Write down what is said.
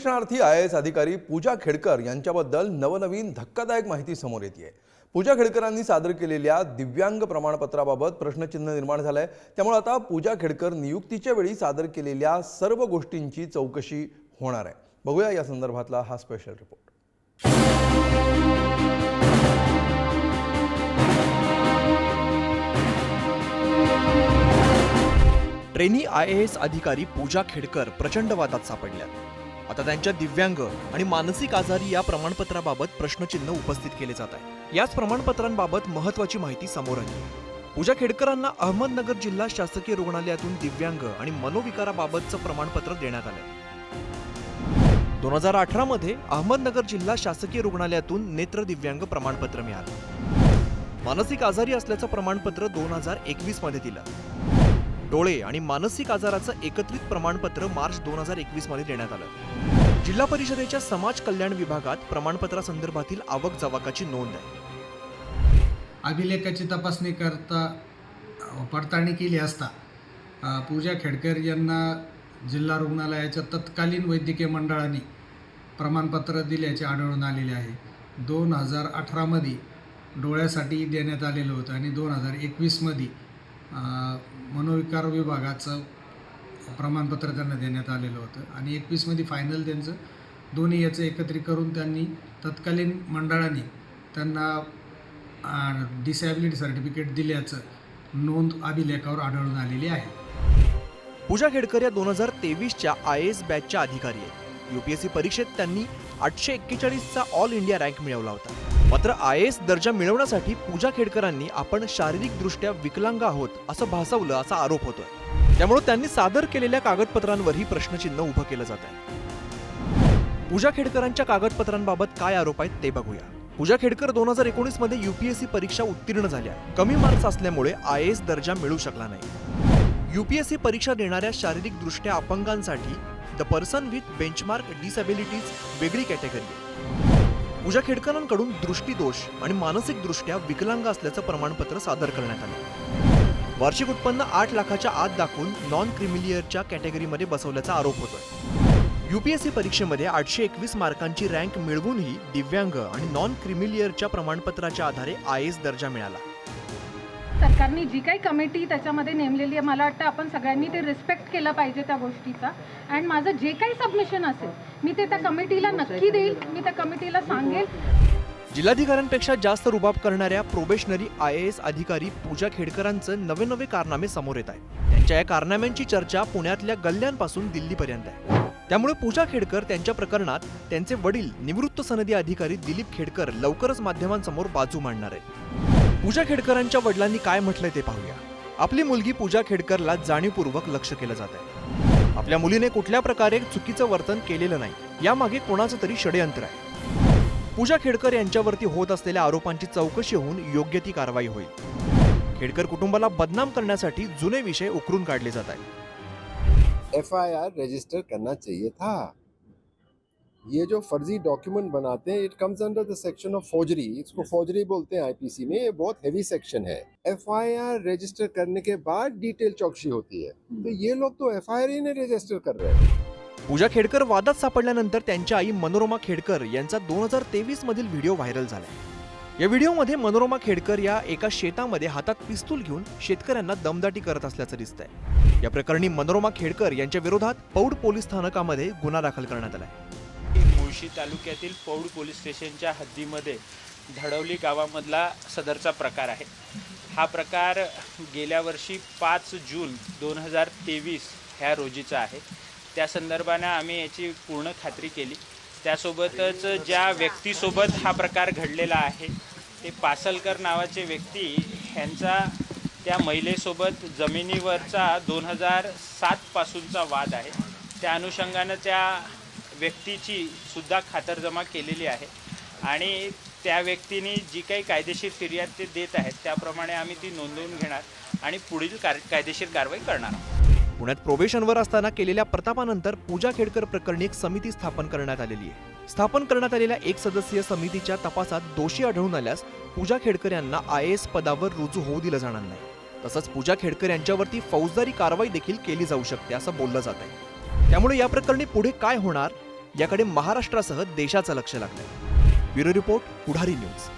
प्रशिक्षणार्थी IAS अधिकारी पूजा खेडकर यांच्याबद्दल नवनवीन धक्कादायक माहिती समोर येते। पूजा खेडकरांनी सादर केलेल्या दिव्यांग प्रमाणपत्राबाबत प्रश्नचिन्ह निर्माण झालंय। त्यामुळे आता पूजा खेडकर नियुक्तीच्या वेळी सादर केलेल्या सर्व गोष्टींची चौकशी होणार आहे। बघूया या संदर्भातला हा स्पेशल रिपोर्ट। ट्रेनी IAS अधिकारी पूजा खेडकर प्रचंड वादात सापडल्यात। आता त्यांच्या दिव्यांग आणि मानसिक आजारी या प्रमाणपत्राबाबत प्रश्नचिन्ह उपस्थित केले जात आहे। याच प्रमाणपत्रांबाबत महत्त्वाची माहिती समोर आली आहे। पूजा खेडकरांना अहमदनगर जिल्हा शासकीय रुग्णालयातून दिव्यांग आणि मनोविकाराबाबतचं प्रमाणपत्र देण्यात आलंय। 2018 मध्ये अहमदनगर जिल्हा शासकीय रुग्णालयातून नेत्र दिव्यांग प्रमाणपत्र मिळालं। मानसिक आजारी असल्याचं प्रमाणपत्र 2021 मध्ये दिलं। डोळे आणि मानसिक आजाराचं एकत्रित प्रमाणपत्र मार्च 2021 मध्ये देण्यात आलं। जिल्हा परिषदेच्या समाज कल्याण विभागात प्रमाणपत्रासंदर्भातील आवक जवाकाची नोंद आहे। अभिलेखाची तपासणी करता पडताळणी केली असता पूजा खेडकर यांना जिल्हा रुग्णालयाच्या तत्कालीन वैद्यकीय मंडळाने प्रमाणपत्र दिल्याचे आढळून आलेले आहे। 2018 मध्ये डोळ्यासाठी देण्यात आलेलं होतं आणि 2021 मध्ये मनोविकार विभागाचं प्रमाणपत्र त्यांना देण्यात आलेलं होतं आणि 21 मध्ये फायनल त्यांचं दोन्ही याचं एकत्रित करून त्यांनी तत्कालीन मंडळाने त्यांना डिसॅबिलिटी सर्टिफिकेट दिल्याचं नोंद अभिलेखावर आढळून आलेली आहे। पूजा खेडकर या 2023च्या IAS बॅचच्या अधिकारी आहेत। UPSC परीक्षेत त्यांनी 841चा ऑल इंडिया रँक मिळवला होता। मात्र IAS दर्जा मिळवण्यासाठी पूजा खेडकरांनी आपण शारीरिकदृष्ट्या विकलांग आहोत असं भासवलं असा आरोप होतोय। त्यामुळे त्यांनी सादर केलेल्या कागदपत्रांवरही प्रश्नचिन्ह उभं केलं जात आहे। पूजा खेडकरांच्या कागदपत्रांबाबत काय आरोप आहेत ते बघूया। पूजा खेडकर 2019 मध्ये UPSC परीक्षा उत्तीर्ण झाल्या। कमी मार्क्स असल्यामुळे IAS दर्जा मिळू शकला नाही। UPSC परीक्षा देणाऱ्या शारीरिकदृष्ट्या अपंगांसाठी the person with benchmark disabilities वेगळी कॅटेगरी आहे। पूजा खेडकरांकडून दृष्टीदोष आणि मानसिकदृष्ट्या विकलांग असल्याचं प्रमाणपत्र सादर करण्यात आलं। वार्षिक उत्पन्न 8 लाखाच्या आत दाखवून नॉन क्रिमिलियरच्या कॅटेगरीमध्ये बसवल्याचा आरोप होतोय। UPSC परीक्षेमध्ये 821 मार्कांची रँक मिळवूनही दिव्यांग आणि नॉन क्रिमिलियरच्या प्रमाणपत्राच्या आधारे IAS दर्जा मिळाला। सरकारने जी काही कमिटी त्याच्यामध्ये नेमलेली आहे, मला वाटतं आपण सगळ्यांनी ते रिस्पेक्ट केलं पाहिजे त्या गोष्टीचा। अँड माझं जे काही सबमिशन असेल मी ते त्या कमिटीला नक्की देईल, मी त्या कमिटीला सांगेल। जिल्हाधिकाऱ्यांपेक्षा जास्त रुबाब करणाऱ्या प्रोबेशनरी IAS अधिकारी पूजा खेडकरांचं नवे कारनामे समोर येत आहेत। त्यांच्या या कारनाम्यांची चर्चा पुण्यातल्या गल्ल्यांपासून दिल्लीपर्यंत आहे। त्यामुळे पूजा खेडकर त्यांच्या प्रकरणात त्यांचे वडील निवृत्त सनदी अधिकारी दिलीप खेडकर लवकरच माध्यमांसमोर बाजू मांडणार आहेत। पूजा खेडकरांच्या वडिलांनी काय म्हटलंय ते पाहूया। आपली मुलगी पूजा खेडकरला जाणीवपूर्वक लक्ष केलं जात आहे। आपल्या मुलीने कुठल्या प्रकारे चुकीचं वर्तन केलेलं नाही, यामागे कोणाचं तरी षडयंत्र आहे। पूजा खेडकर यांच्यावरती होत असलेल्या आरोपांची चौकशी होऊन योग्य ती कारवाई होईल। खेडकर कुटुंबाला बदनाम करण्यासाठी जुने विषय उकरून काढले जात आहेत। FIR रजिस्टर करना चाहिए था। ये जो फर्जी डॉक्यूमेंट बनाते हैं, it comes under the section of forgery. इसको फोर्जरी बोलते हैं IPC में। ये बहुत हेवी सेक्शन है। FIR रजिस्टर करने के बाद डिटेल चौकसी होती है, तो ये लोग तो FIR ही नहीं रजिस्टर कर रहे हैं। पूजा खेडकर वादात सापडल्यानंतर त्यांच्या आई मनोरमा खेडकर यांचा 2023 मधील व्हिडिओ व्हायरल झालाय। या व्हिडिओमध्ये मनोरमा खेडकर या एका शेतामध्ये हातात पिस्तूल घेऊन शेतकऱ्यांना दमदाटी करत असल्याचं दिसतंय। या प्रकरणी मनोरमा खेडकर यांच्या विरोधात पौड पोलीस स्थानकामध्ये गुन्हा दाखल करण्यात आलाय। मुळशी तालुक्यातील पौड पोलीस स्टेशनच्या हद्दीमध्ये धडवली गावामधला सदरचा प्रकार आहे। हा प्रकार गेल्या वर्षी 5 जून 2023 ह्या रोजीचा आहे। त्या संदर्भाने आम्ही याची पूर्ण खात्री केली। त्यासोबतच ज्या व्यक्तीसोबत हा प्रकार घडलेला आहे ते पासलकर नावाचे व्यक्ती ह्यांचा त्या महिलेसोबत जमिनीवरचा 2007 पासूनचा वाद आहे। त्या अनुषंगाने त्या व्यक्तीची सुद्धा खातरजमा केलेली आहे आणि त्या व्यक्तीने जी काही कायदेशीर फिर्याद ते देत आहेत त्याप्रमाणे आम्ही ती नोंदवून घेणार आणि पुढील कायदेशीर कारवाई करणार। पुण्यात प्रोबेशनवर असताना केलेल्या प्रतापानंतर पूजा खेडकर प्रकरणी एक समिती स्थापन करण्यात आलेली आहे। स्थापन करण्यात आलेल्या 1 सदस्यीय समितीच्या तपासात दोषी आढळून आल्यास पूजा खेडकर यांना IAS पदावर रुजू होऊ दिलं जाणार नाही। तसंच पूजा खेडकर यांच्यावरती फौजदारी कारवाई देखील केली जाऊ शकते असं बोललं जात आहे। त्यामुळे या प्रकरणी पुढे काय होणार याकडे महाराष्ट्रासह देशाचं लक्ष लागलंय. ब्युरो रिपोर्ट, पुढारी न्यूज.